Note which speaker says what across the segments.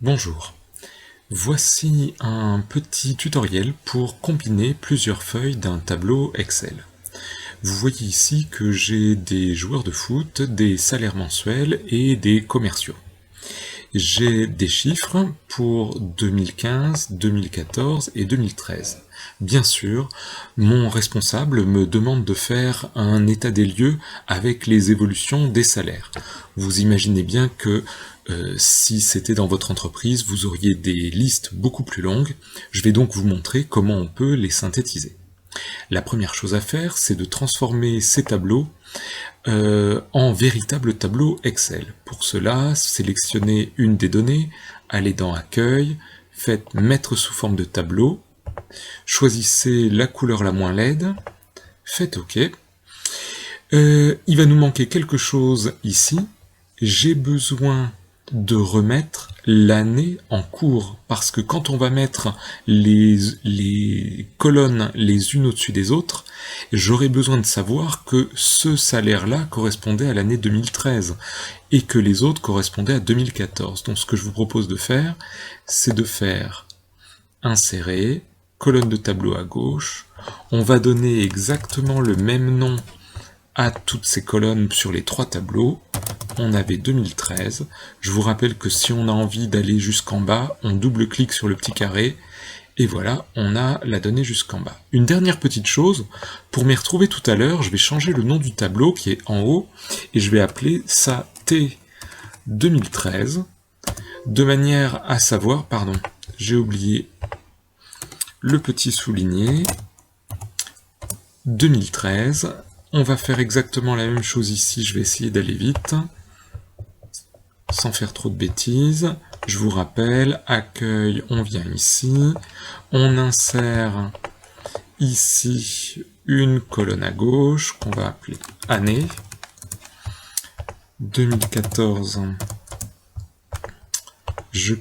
Speaker 1: Bonjour, voici un petit tutoriel pour combiner plusieurs feuilles d'un tableau Excel. Vous voyez ici que j'ai des joueurs de foot, des salaires mensuels et des commerciaux. J'ai des chiffres pour 2015, 2014 et 2013. Bien sûr, mon responsable me demande de faire un état des lieux avec les évolutions des salaires. Vous imaginez bien que si c'était dans votre entreprise, vous auriez des listes beaucoup plus longues. Je vais donc vous montrer comment on peut les synthétiser. La première chose à faire, c'est de transformer ces tableaux en véritable tableau Excel. Pour cela, sélectionnez une des données, allez dans Accueil, faites Mettre sous forme de tableau, choisissez la couleur la moins laide, faites OK. Il va nous manquer quelque chose ici. J'ai besoin de remettre l'année en cours, parce que quand on va mettre les colonnes les unes au-dessus des autres, j'aurai besoin de savoir que ce salaire-là correspondait à l'année 2013 et que les autres correspondaient à 2014. Donc ce que je vous propose de faire, c'est de faire insérer, colonne de tableau à gauche, on va donner exactement le même nom à toutes ces colonnes sur les trois tableaux. On avait 2013. Je vous rappelle que si on a envie d'aller jusqu'en bas, on double-clique sur le petit carré, et voilà, on a la donnée jusqu'en bas. Une dernière petite chose, pour m'y retrouver tout à l'heure, je vais changer le nom du tableau qui est en haut, et je vais appeler ça T 2013, de manière à savoir, pardon, j'ai oublié le petit souligné, 2013, on va faire exactement la même chose ici, je vais essayer d'aller vite, sans faire trop de bêtises. Je vous rappelle, accueil, on vient ici, on insère ici une colonne à gauche qu'on va appeler année, 2014, je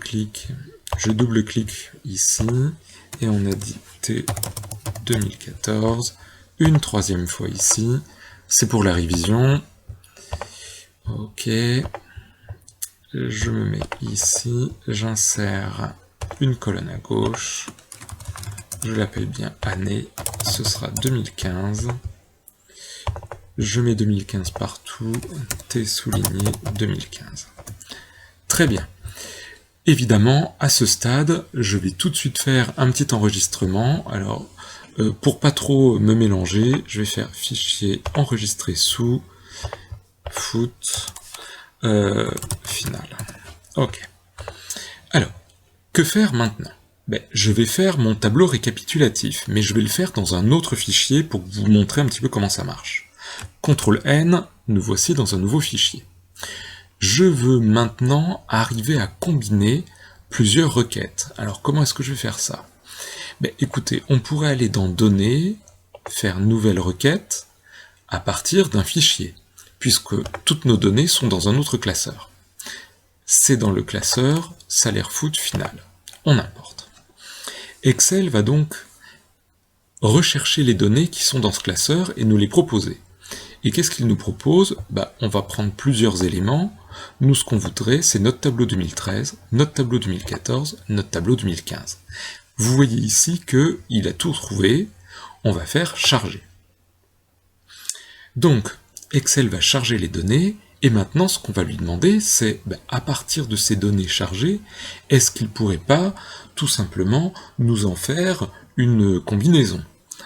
Speaker 1: double-clique ici, et on a dit T 2014, une troisième fois ici, c'est pour la révision, ok, je me mets ici, j'insère une colonne à gauche, je l'appelle bien année, ce sera 2015, je mets 2015 partout, T souligné 2015. Très bien. Évidemment, à ce stade, je vais tout de suite faire un petit enregistrement. Alors, pour pas trop me mélanger, je vais faire fichier enregistré sous foot final. Ok. Alors, que faire maintenant? Je vais faire mon tableau récapitulatif, mais je vais le faire dans un autre fichier pour vous montrer un petit peu comment ça marche. CTRL N, nous voici dans un nouveau fichier. Je veux maintenant arriver à combiner plusieurs requêtes. Alors comment est-ce que je vais faire ça? Écoutez, on pourrait aller dans Données, faire Nouvelle requête, à partir d'un fichier, puisque toutes nos données sont dans un autre classeur. C'est dans le classeur salaire foot final. On importe. Excel va donc rechercher les données qui sont dans ce classeur et nous les proposer. Et qu'est-ce qu'il nous propose? On va prendre plusieurs éléments. Nous, ce qu'on voudrait, c'est notre tableau 2013, notre tableau 2014, notre tableau 2015. Vous voyez ici qu'il a tout trouvé. On va faire charger. Donc, Excel va charger les données, et maintenant, ce qu'on va lui demander, c'est, à partir de ces données chargées, est-ce qu'il ne pourrait pas, tout simplement, nous en faire une combinaison?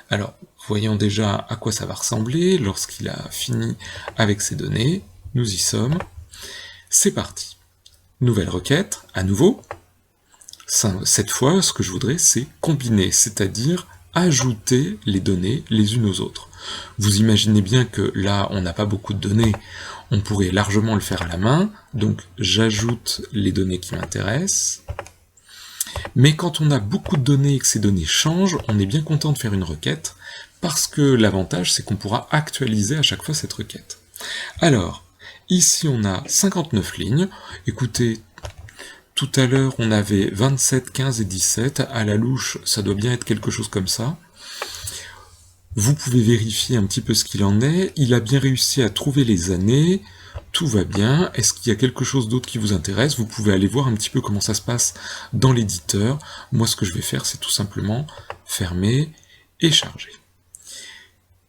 Speaker 1: Alors, voyons déjà à quoi ça va ressembler lorsqu'il a fini avec ces données. Nous y sommes. C'est parti. Nouvelle requête, à nouveau. Cette fois, ce que je voudrais, c'est combiner, c'est-à-dire ajouter les données les unes aux autres. Vous imaginez bien que là, on n'a pas beaucoup de données, on pourrait largement le faire à la main, donc j'ajoute les données qui m'intéressent. Mais quand on a beaucoup de données et que ces données changent, on est bien content de faire une requête, parce que l'avantage, c'est qu'on pourra actualiser à chaque fois cette requête. Alors, ici on a 59 lignes, écoutez, tout à l'heure on avait 27, 15 et 17, à la louche ça doit bien être quelque chose comme ça. Vous pouvez vérifier un petit peu ce qu'il en est, il a bien réussi à trouver les années, tout va bien. Est-ce qu'il y a quelque chose d'autre qui vous intéresse? Vous pouvez aller voir un petit peu comment ça se passe dans l'éditeur. Moi, ce que je vais faire, c'est tout simplement fermer et charger.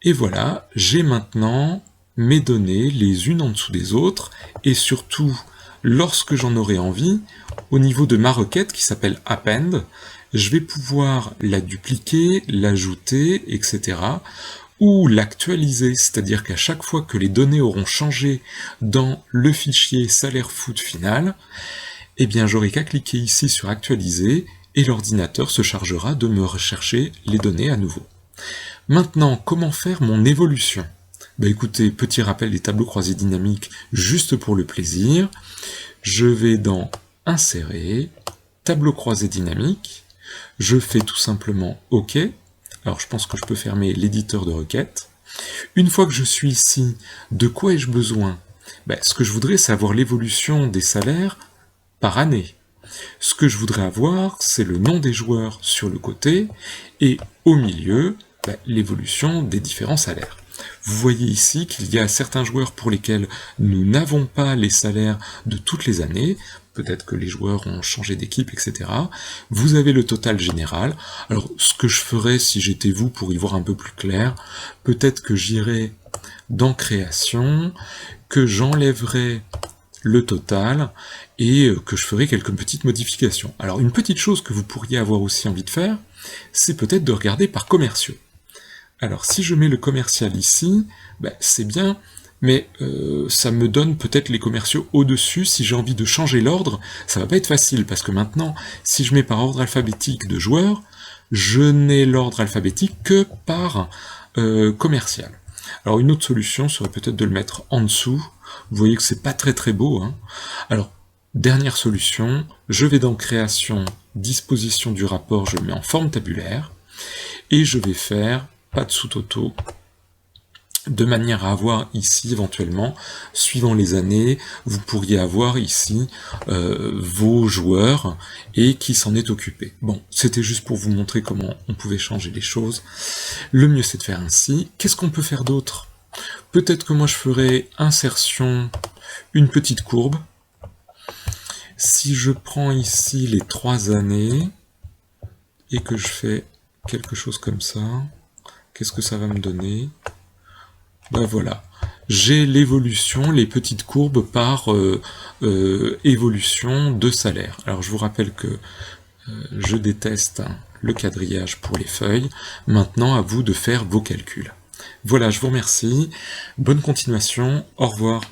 Speaker 1: Et voilà, j'ai maintenant mes données les unes en dessous des autres, et surtout, lorsque j'en aurai envie, au niveau de ma requête qui s'appelle append, je vais pouvoir la dupliquer, l'ajouter, etc., ou l'actualiser, c'est-à-dire qu'à chaque fois que les données auront changé dans le fichier salaire foot final, eh bien j'aurai qu'à cliquer ici sur actualiser, et l'ordinateur se chargera de me rechercher les données à nouveau. Maintenant, comment faire mon évolution? Écoutez, petit rappel des tableaux croisés dynamiques juste pour le plaisir. Je vais dans Insérer, tableau croisé dynamique, je fais tout simplement OK. Alors je pense que je peux fermer l'éditeur de requêtes. Une fois que je suis ici, de quoi ai-je besoin? Ce que je voudrais, c'est avoir l'évolution des salaires par année. Ce que je voudrais avoir, c'est le nom des joueurs sur le côté, et au milieu, l'évolution des différents salaires. Vous voyez ici qu'il y a certains joueurs pour lesquels nous n'avons pas les salaires de toutes les années, peut-être que les joueurs ont changé d'équipe, etc. Vous avez le total général. Alors, ce que je ferais si j'étais vous pour y voir un peu plus clair, peut-être que j'irais dans Création, que j'enlèverais le total, et que je ferai quelques petites modifications. Alors, une petite chose que vous pourriez avoir aussi envie de faire, c'est peut-être de regarder par commerciaux. Alors, si je mets le commercial ici, c'est bien, mais ça me donne peut-être les commerciaux au-dessus. Si j'ai envie de changer l'ordre, ça va pas être facile, parce que maintenant, si je mets par ordre alphabétique de joueurs, je n'ai l'ordre alphabétique que par commercial. Alors, une autre solution serait peut-être de le mettre en dessous. Vous voyez que c'est pas très très beau, hein. Alors, dernière solution, je vais dans Création, Disposition du rapport, je le mets en forme tabulaire, et je vais faire pas de sous-toto, de manière à avoir ici, éventuellement, suivant les années, vous pourriez avoir ici vos joueurs et qui s'en est occupé. Bon, c'était juste pour vous montrer comment on pouvait changer les choses. Le mieux, c'est de faire ainsi. Qu'est-ce qu'on peut faire d'autre? Peut-être que moi, je ferai insertion, une petite courbe. Si je prends ici les 3 années et que je fais quelque chose comme ça, qu'est-ce que ça va me donner? Voilà, j'ai l'évolution, les petites courbes par évolution de salaire. Alors je vous rappelle que je déteste le quadrillage pour les feuilles. Maintenant, à vous de faire vos calculs. Voilà, je vous remercie. Bonne continuation. Au revoir.